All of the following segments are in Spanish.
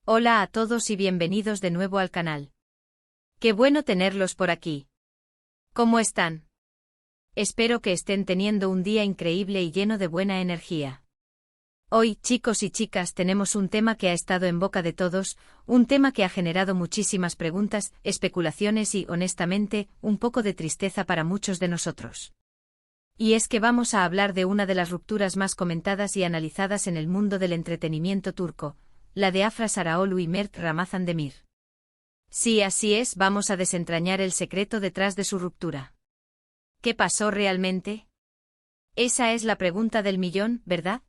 Hola a todos y bienvenidos de nuevo al canal. Qué bueno tenerlos por aquí. ¿Cómo están? Espero que estén teniendo un día increíble y lleno de buena energía. Hoy, chicos y chicas, tenemos un tema que ha estado en boca de todos, un tema que ha generado muchísimas preguntas, especulaciones y, honestamente, un poco de tristeza para muchos de nosotros. Y es que vamos a hablar de una de las rupturas más comentadas y analizadas en el mundo del entretenimiento turco, la de Afra Sarıoğlu y Mert Ramazan Demir. Sí, así es, vamos a desentrañar el secreto detrás de su ruptura. ¿Qué pasó realmente? Esa es la pregunta del millón, ¿verdad?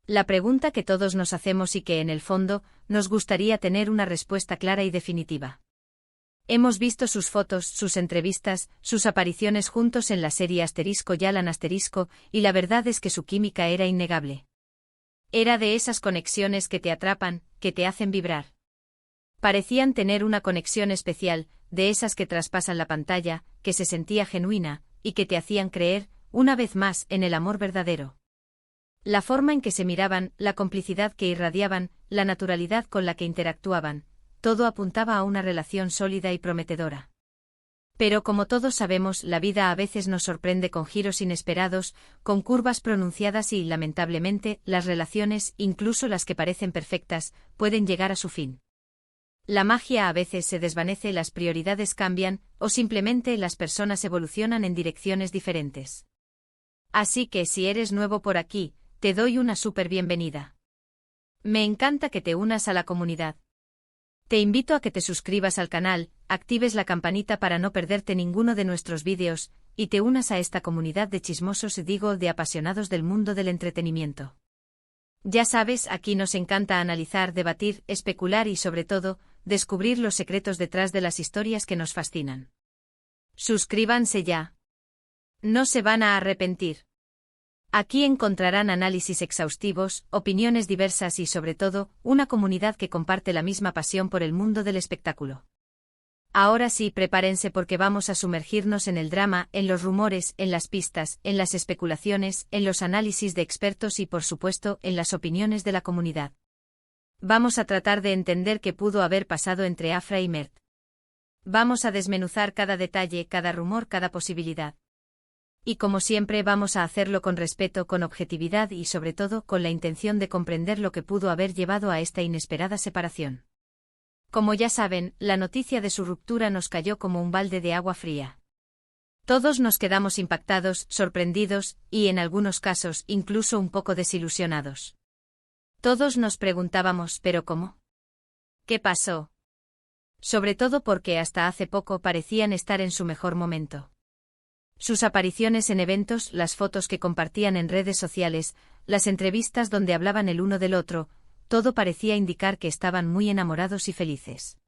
La pregunta que todos nos hacemos y que, en el fondo, nos gustaría tener una respuesta clara y definitiva. Hemos visto sus fotos, sus entrevistas, sus apariciones juntos en la serie Yalan y la verdad es que su química era innegable. Era de esas conexiones que te atrapan, que te hacen vibrar. Parecían tener una conexión especial, de esas que traspasan la pantalla, que se sentía genuina, y que te hacían creer, una vez más, en el amor verdadero. La forma en que se miraban, la complicidad que irradiaban, la naturalidad con la que interactuaban, todo apuntaba a una relación sólida y prometedora. Pero como todos sabemos, la vida a veces nos sorprende con giros inesperados, con curvas pronunciadas y, lamentablemente, las relaciones, incluso las que parecen perfectas, pueden llegar a su fin. La magia a veces se desvanece, las prioridades cambian, o simplemente las personas evolucionan en direcciones diferentes. Así que si eres nuevo por aquí, te doy una súper bienvenida. Me encanta que te unas a la comunidad. Te invito a que te suscribas al canal, actives la campanita para no perderte ninguno de nuestros vídeos, y te unas a esta comunidad de chismosos de apasionados del mundo del entretenimiento. Ya sabes, aquí nos encanta analizar, debatir, especular y sobre todo, descubrir los secretos detrás de las historias que nos fascinan. Suscríbanse ya. No se van a arrepentir. Aquí encontrarán análisis exhaustivos, opiniones diversas y sobre todo, una comunidad que comparte la misma pasión por el mundo del espectáculo. Ahora sí, prepárense porque vamos a sumergirnos en el drama, en los rumores, en las pistas, en las especulaciones, en los análisis de expertos y por supuesto, en las opiniones de la comunidad. Vamos a tratar de entender qué pudo haber pasado entre Afra y Mert. Vamos a desmenuzar cada detalle, cada rumor, cada posibilidad. Y como siempre vamos a hacerlo con respeto, con objetividad y sobre todo con la intención de comprender lo que pudo haber llevado a esta inesperada separación. Como ya saben, la noticia de su ruptura nos cayó como un balde de agua fría. Todos nos quedamos impactados, sorprendidos y, en algunos casos, incluso un poco desilusionados. Todos nos preguntábamos, ¿pero cómo? ¿Qué pasó? Sobre todo porque hasta hace poco parecían estar en su mejor momento. Sus apariciones en eventos, las fotos que compartían en redes sociales, las entrevistas donde hablaban el uno del otro, todo parecía indicar que estaban muy enamorados y felices.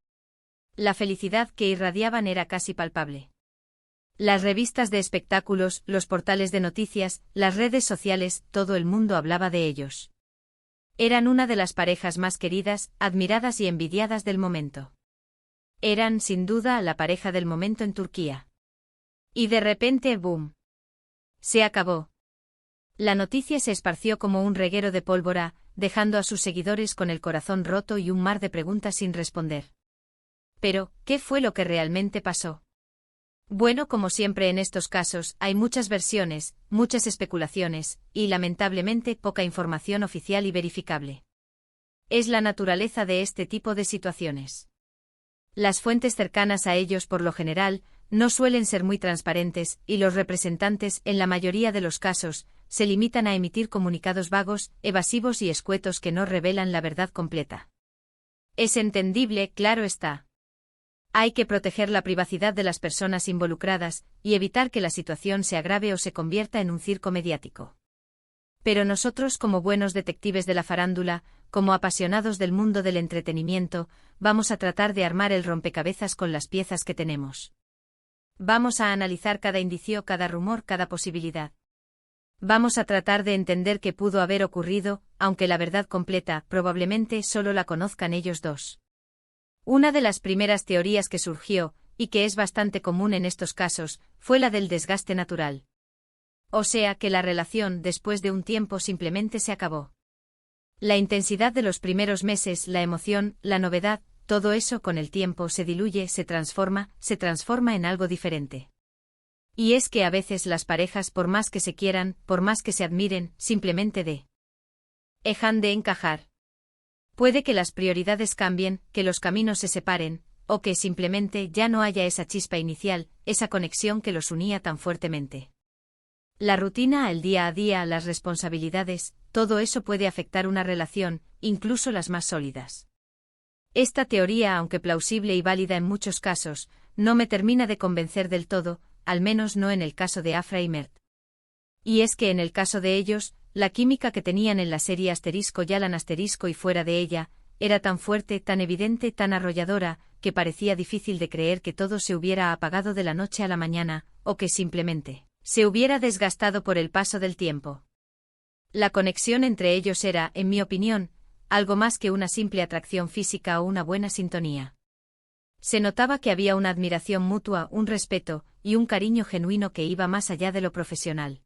La felicidad que irradiaban era casi palpable. Las revistas de espectáculos, los portales de noticias, las redes sociales, todo el mundo hablaba de ellos. Eran una de las parejas más queridas, admiradas y envidiadas del momento. Eran, sin duda, la pareja del momento en Turquía. Y de repente, ¡boom! Se acabó. La noticia se esparció como un reguero de pólvora, dejando a sus seguidores con el corazón roto y un mar de preguntas sin responder. Pero, ¿qué fue lo que realmente pasó? Bueno, como siempre en estos casos, hay muchas versiones, muchas especulaciones, y lamentablemente poca información oficial y verificable. Es la naturaleza de este tipo de situaciones. Las fuentes cercanas a ellos por lo general, no suelen ser muy transparentes, y los representantes, en la mayoría de los casos, se limitan a emitir comunicados vagos, evasivos y escuetos que no revelan la verdad completa. Es entendible, claro está. Hay que proteger la privacidad de las personas involucradas, y evitar que la situación se agrave o se convierta en un circo mediático. Pero nosotros, como buenos detectives de la farándula, como apasionados del mundo del entretenimiento, vamos a tratar de armar el rompecabezas con las piezas que tenemos. Vamos a analizar cada indicio, cada rumor, cada posibilidad. Vamos a tratar de entender qué pudo haber ocurrido, aunque la verdad completa, probablemente solo la conozcan ellos dos. Una de las primeras teorías que surgió, y que es bastante común en estos casos, fue la del desgaste natural. O sea que la relación, después de un tiempo, simplemente se acabó. La intensidad de los primeros meses, la emoción, la novedad, todo eso con el tiempo se diluye, se transforma en algo diferente. Y es que a veces las parejas, por más que se quieran, por más que se admiren, simplemente dejan de encajar. Puede que las prioridades cambien, que los caminos se separen, o que simplemente ya no haya esa chispa inicial, esa conexión que los unía tan fuertemente. La rutina, el día a día, las responsabilidades, todo eso puede afectar una relación, incluso las más sólidas. Esta teoría, aunque plausible y válida en muchos casos, no me termina de convencer del todo, al menos no en el caso de Afra y Mert. Y es que en el caso de ellos, la química que tenían en la serie *Yalan* y fuera de ella, era tan fuerte, tan evidente, tan arrolladora, que parecía difícil de creer que todo se hubiera apagado de la noche a la mañana, o que simplemente se hubiera desgastado por el paso del tiempo. La conexión entre ellos era, en mi opinión, algo más que una simple atracción física o una buena sintonía. Se notaba que había una admiración mutua, un respeto, y un cariño genuino que iba más allá de lo profesional.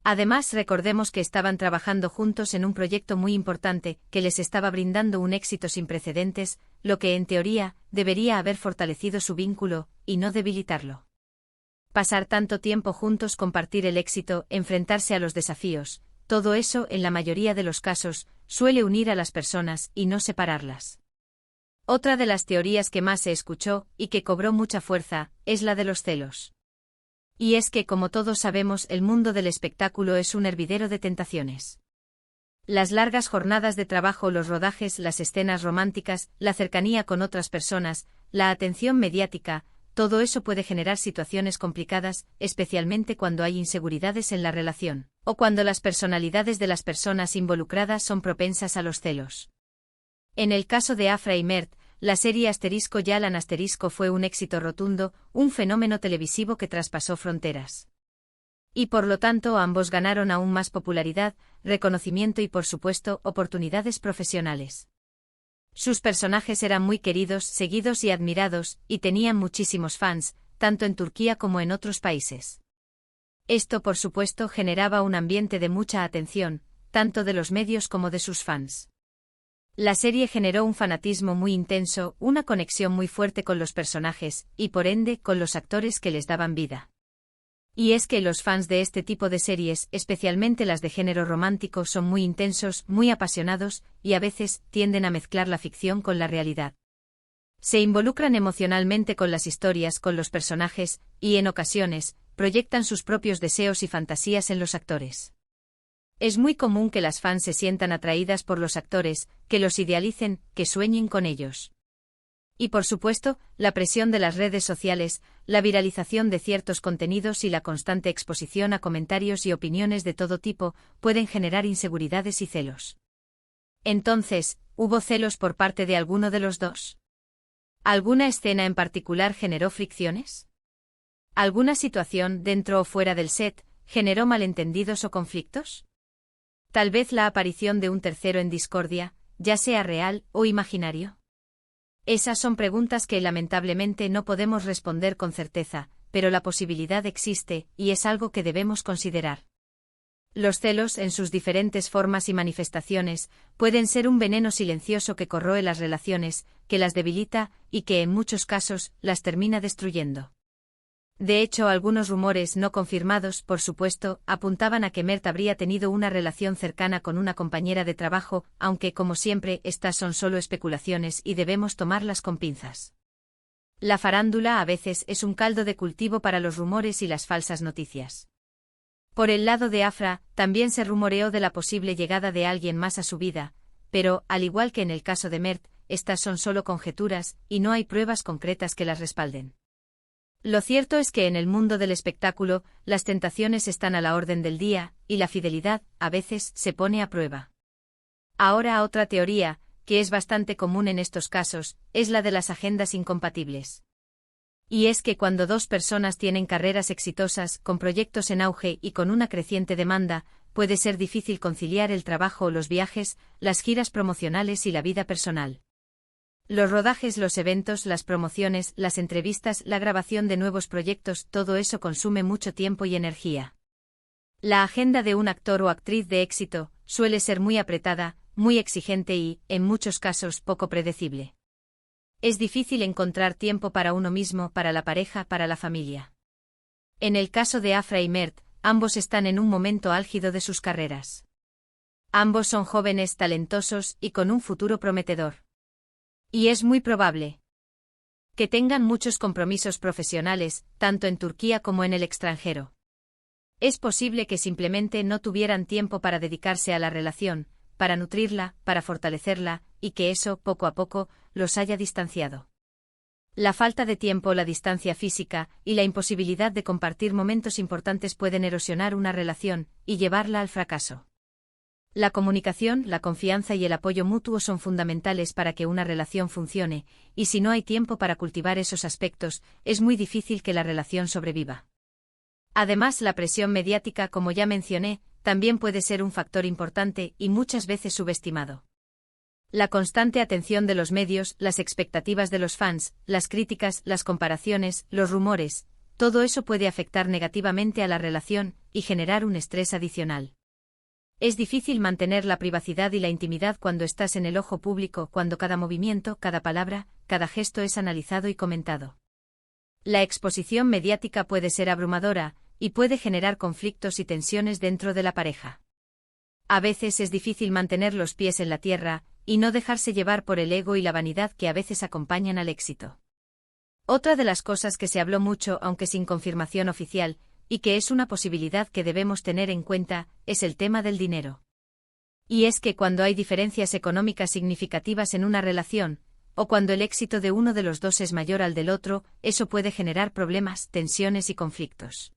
Además, recordemos que estaban trabajando juntos en un proyecto muy importante, que les estaba brindando un éxito sin precedentes, lo que en teoría, debería haber fortalecido su vínculo, y no debilitarlo. Pasar tanto tiempo juntos, compartir el éxito, enfrentarse a los desafíos, todo eso, en la mayoría de los casos, suele unir a las personas y no separarlas. Otra de las teorías que más se escuchó, y que cobró mucha fuerza, es la de los celos. Y es que, como todos sabemos, el mundo del espectáculo es un hervidero de tentaciones. Las largas jornadas de trabajo, los rodajes, las escenas románticas, la cercanía con otras personas, la atención mediática, todo eso puede generar situaciones complicadas, especialmente cuando hay inseguridades en la relación, o cuando las personalidades de las personas involucradas son propensas a los celos. En el caso de Afra y Mert, la serie *Yalan* fue un éxito rotundo, un fenómeno televisivo que traspasó fronteras. Y por lo tanto ambos ganaron aún más popularidad, reconocimiento y por supuesto oportunidades profesionales. Sus personajes eran muy queridos, seguidos y admirados, y tenían muchísimos fans, tanto en Turquía como en otros países. Esto por supuesto generaba un ambiente de mucha atención, tanto de los medios como de sus fans. La serie generó un fanatismo muy intenso, una conexión muy fuerte con los personajes, y por ende con los actores que les daban vida. Y es que los fans de este tipo de series, especialmente las de género romántico, son muy intensos, muy apasionados, y a veces tienden a mezclar la ficción con la realidad. Se involucran emocionalmente con las historias, con los personajes, y en ocasiones, proyectan sus propios deseos y fantasías en los actores. Es muy común que las fans se sientan atraídas por los actores, que los idealicen, que sueñen con ellos. Y por supuesto, la presión de las redes sociales, la viralización de ciertos contenidos y la constante exposición a comentarios y opiniones de todo tipo, pueden generar inseguridades y celos. Entonces, ¿hubo celos por parte de alguno de los dos? ¿Alguna escena en particular generó fricciones? ¿Alguna situación, dentro o fuera del set, generó malentendidos o conflictos? Tal vez la aparición de un tercero en discordia, ya sea real o imaginario. Esas son preguntas que lamentablemente no podemos responder con certeza, pero la posibilidad existe, y es algo que debemos considerar. Los celos, en sus diferentes formas y manifestaciones, pueden ser un veneno silencioso que corroe las relaciones, que las debilita, y que en muchos casos, las termina destruyendo. De hecho, algunos rumores no confirmados, por supuesto, apuntaban a que Mert habría tenido una relación cercana con una compañera de trabajo, aunque, como siempre, estas son solo especulaciones y debemos tomarlas con pinzas. La farándula a veces es un caldo de cultivo para los rumores y las falsas noticias. Por el lado de Afra, también se rumoreó de la posible llegada de alguien más a su vida, pero, al igual que en el caso de Mert, estas son solo conjeturas, y no hay pruebas concretas que las respalden. Lo cierto es que en el mundo del espectáculo, las tentaciones están a la orden del día, y la fidelidad, a veces, se pone a prueba. Ahora otra teoría, que es bastante común en estos casos, es la de las agendas incompatibles. Y es que cuando dos personas tienen carreras exitosas, con proyectos en auge y con una creciente demanda, puede ser difícil conciliar el trabajo o los viajes, las giras promocionales y la vida personal. Los rodajes, los eventos, las promociones, las entrevistas, la grabación de nuevos proyectos, todo eso consume mucho tiempo y energía. La agenda de un actor o actriz de éxito suele ser muy apretada, muy exigente y, en muchos casos, poco predecible. Es difícil encontrar tiempo para uno mismo, para la pareja, para la familia. En el caso de Afra y Mert, ambos están en un momento álgido de sus carreras. Ambos son jóvenes talentosos y con un futuro prometedor. Y es muy probable que tengan muchos compromisos profesionales, tanto en Turquía como en el extranjero. Es posible que simplemente no tuvieran tiempo para dedicarse a la relación, para nutrirla, para fortalecerla, y que eso, poco a poco, los haya distanciado. La falta de tiempo, la distancia física y la imposibilidad de compartir momentos importantes pueden erosionar una relación y llevarla al fracaso. La comunicación, la confianza y el apoyo mutuo son fundamentales para que una relación funcione, y si no hay tiempo para cultivar esos aspectos, es muy difícil que la relación sobreviva. Además, la presión mediática, como ya mencioné, también puede ser un factor importante y muchas veces subestimado. La constante atención de los medios, las expectativas de los fans, las críticas, las comparaciones, los rumores, todo eso puede afectar negativamente a la relación y generar un estrés adicional. Es difícil mantener la privacidad y la intimidad cuando estás en el ojo público, cuando cada movimiento, cada palabra, cada gesto es analizado y comentado. La exposición mediática puede ser abrumadora y puede generar conflictos y tensiones dentro de la pareja. A veces es difícil mantener los pies en la tierra y no dejarse llevar por el ego y la vanidad que a veces acompañan al éxito. Otra de las cosas que se habló mucho, aunque sin confirmación oficial, y que es una posibilidad que debemos tener en cuenta, es el tema del dinero. Y es que cuando hay diferencias económicas significativas en una relación, o cuando el éxito de uno de los dos es mayor al del otro, eso puede generar problemas, tensiones y conflictos.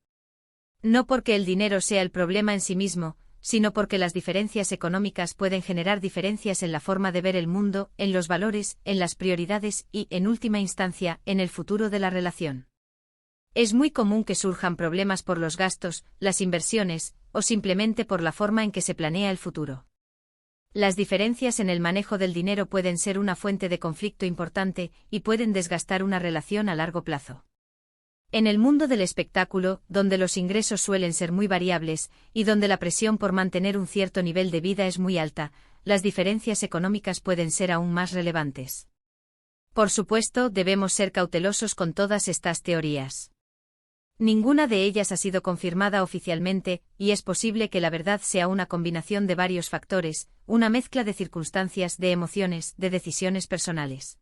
No porque el dinero sea el problema en sí mismo, sino porque las diferencias económicas pueden generar diferencias en la forma de ver el mundo, en los valores, en las prioridades y, en última instancia, en el futuro de la relación. Es muy común que surjan problemas por los gastos, las inversiones, o simplemente por la forma en que se planea el futuro. Las diferencias en el manejo del dinero pueden ser una fuente de conflicto importante y pueden desgastar una relación a largo plazo. En el mundo del espectáculo, donde los ingresos suelen ser muy variables y donde la presión por mantener un cierto nivel de vida es muy alta, las diferencias económicas pueden ser aún más relevantes. Por supuesto, debemos ser cautelosos con todas estas teorías. Ninguna de ellas ha sido confirmada oficialmente, y es posible que la verdad sea una combinación de varios factores, una mezcla de circunstancias, de emociones, de decisiones personales.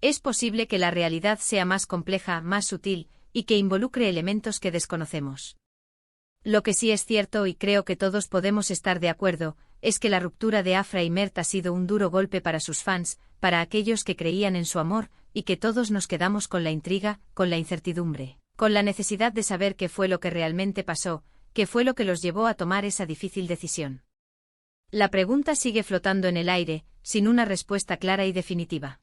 Es posible que la realidad sea más compleja, más sutil, y que involucre elementos que desconocemos. Lo que sí es cierto, y creo que todos podemos estar de acuerdo, es que la ruptura de Afra y Mert ha sido un duro golpe para sus fans, para aquellos que creían en su amor, y que todos nos quedamos con la intriga, con la incertidumbre, con la necesidad de saber qué fue lo que realmente pasó, qué fue lo que los llevó a tomar esa difícil decisión. La pregunta sigue flotando en el aire, sin una respuesta clara y definitiva.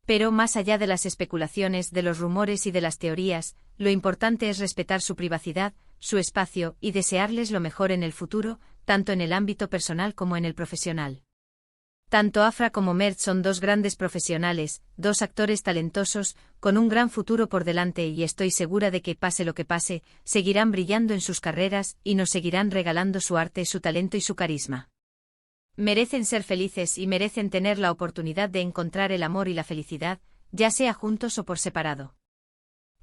Pero más allá de las especulaciones, de los rumores y de las teorías, lo importante es respetar su privacidad, su espacio y desearles lo mejor en el futuro, tanto en el ámbito personal como en el profesional. Tanto Afra como Mert son dos grandes profesionales, dos actores talentosos, con un gran futuro por delante y estoy segura de que pase lo que pase, seguirán brillando en sus carreras y nos seguirán regalando su arte, su talento y su carisma. Merecen ser felices y merecen tener la oportunidad de encontrar el amor y la felicidad, ya sea juntos o por separado.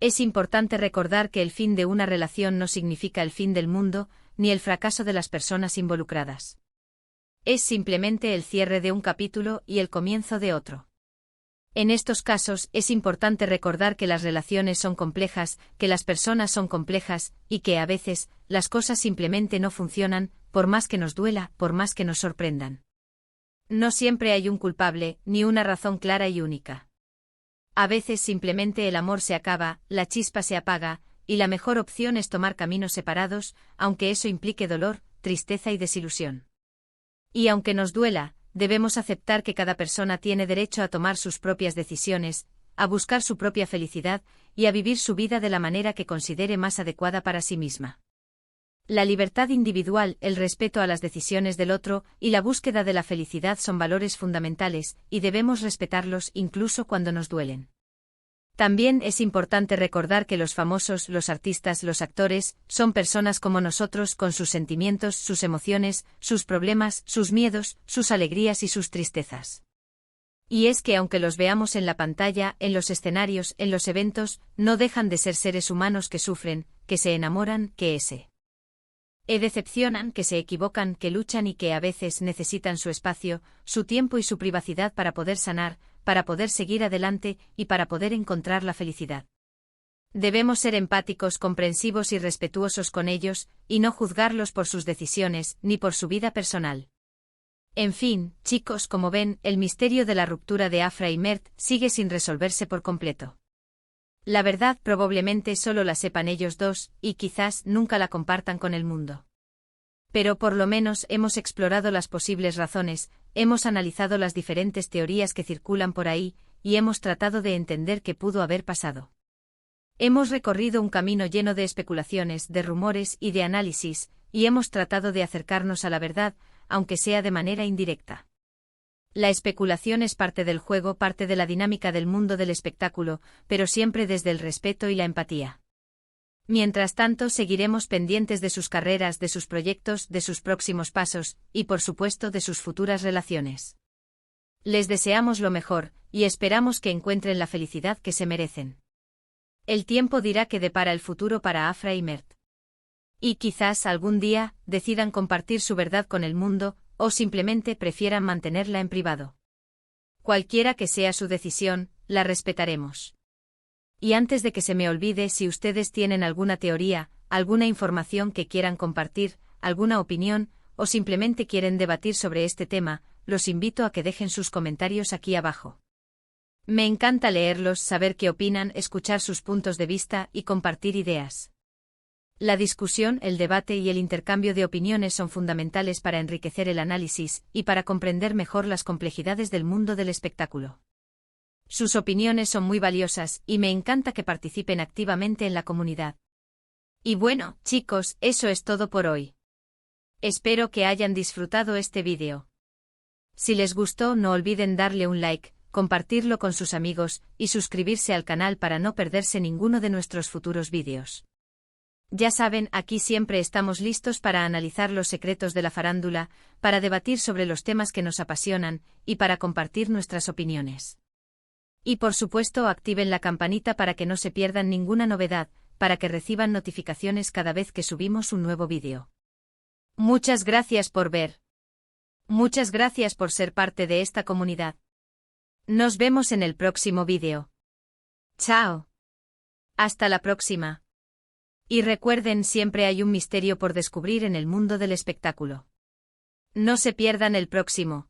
Es importante recordar que el fin de una relación no significa el fin del mundo, ni el fracaso de las personas involucradas. Es simplemente el cierre de un capítulo y el comienzo de otro. En estos casos es importante recordar que las relaciones son complejas, que las personas son complejas, y que a veces, las cosas simplemente no funcionan, por más que nos duela, por más que nos sorprendan. No siempre hay un culpable, ni una razón clara y única. A veces simplemente el amor se acaba, la chispa se apaga, y la mejor opción es tomar caminos separados, aunque eso implique dolor, tristeza y desilusión. Y aunque nos duela, debemos aceptar que cada persona tiene derecho a tomar sus propias decisiones, a buscar su propia felicidad y a vivir su vida de la manera que considere más adecuada para sí misma. La libertad individual, el respeto a las decisiones del otro y la búsqueda de la felicidad son valores fundamentales y debemos respetarlos incluso cuando nos duelen. También es importante recordar que los famosos, los artistas, los actores, son personas como nosotros con sus sentimientos, sus emociones, sus problemas, sus miedos, sus alegrías y sus tristezas. Y es que aunque los veamos en la pantalla, en los escenarios, en los eventos, no dejan de ser seres humanos que sufren, que se enamoran, que decepcionan, que se equivocan, que luchan y que a veces necesitan su espacio, su tiempo y su privacidad para poder sanar, para poder seguir adelante y para poder encontrar la felicidad. Debemos ser empáticos, comprensivos y respetuosos con ellos, y no juzgarlos por sus decisiones, ni por su vida personal. En fin, chicos, como ven, el misterio de la ruptura de Afra y Mert sigue sin resolverse por completo. La verdad probablemente solo la sepan ellos dos, y quizás nunca la compartan con el mundo. Pero por lo menos hemos explorado las posibles razones, hemos analizado las diferentes teorías que circulan por ahí, y hemos tratado de entender qué pudo haber pasado. Hemos recorrido un camino lleno de especulaciones, de rumores y de análisis, y hemos tratado de acercarnos a la verdad, aunque sea de manera indirecta. La especulación es parte del juego, parte de la dinámica del mundo del espectáculo, pero siempre desde el respeto y la empatía. Mientras tanto, seguiremos pendientes de sus carreras, de sus proyectos, de sus próximos pasos, y por supuesto de sus futuras relaciones. Les deseamos lo mejor, y esperamos que encuentren la felicidad que se merecen. El tiempo dirá qué depara el futuro para Afra y Mert. Y quizás algún día decidan compartir su verdad con el mundo, o simplemente prefieran mantenerla en privado. Cualquiera que sea su decisión, la respetaremos. Y antes de que se me olvide, si ustedes tienen alguna teoría, alguna información que quieran compartir, alguna opinión, o simplemente quieren debatir sobre este tema, los invito a que dejen sus comentarios aquí abajo. Me encanta leerlos, saber qué opinan, escuchar sus puntos de vista y compartir ideas. La discusión, el debate y el intercambio de opiniones son fundamentales para enriquecer el análisis y para comprender mejor las complejidades del mundo del espectáculo. Sus opiniones son muy valiosas y me encanta que participen activamente en la comunidad. Y bueno, chicos, eso es todo por hoy. Espero que hayan disfrutado este vídeo. Si les gustó, no olviden darle un like, compartirlo con sus amigos y suscribirse al canal para no perderse ninguno de nuestros futuros vídeos. Ya saben, aquí siempre estamos listos para analizar los secretos de la farándula, para debatir sobre los temas que nos apasionan y para compartir nuestras opiniones. Y por supuesto, activen la campanita para que no se pierdan ninguna novedad, para que reciban notificaciones cada vez que subimos un nuevo vídeo. Muchas gracias por ver. Muchas gracias por ser parte de esta comunidad. Nos vemos en el próximo vídeo. Chao. Hasta la próxima. Y recuerden, siempre hay un misterio por descubrir en el mundo del espectáculo. No se pierdan el próximo.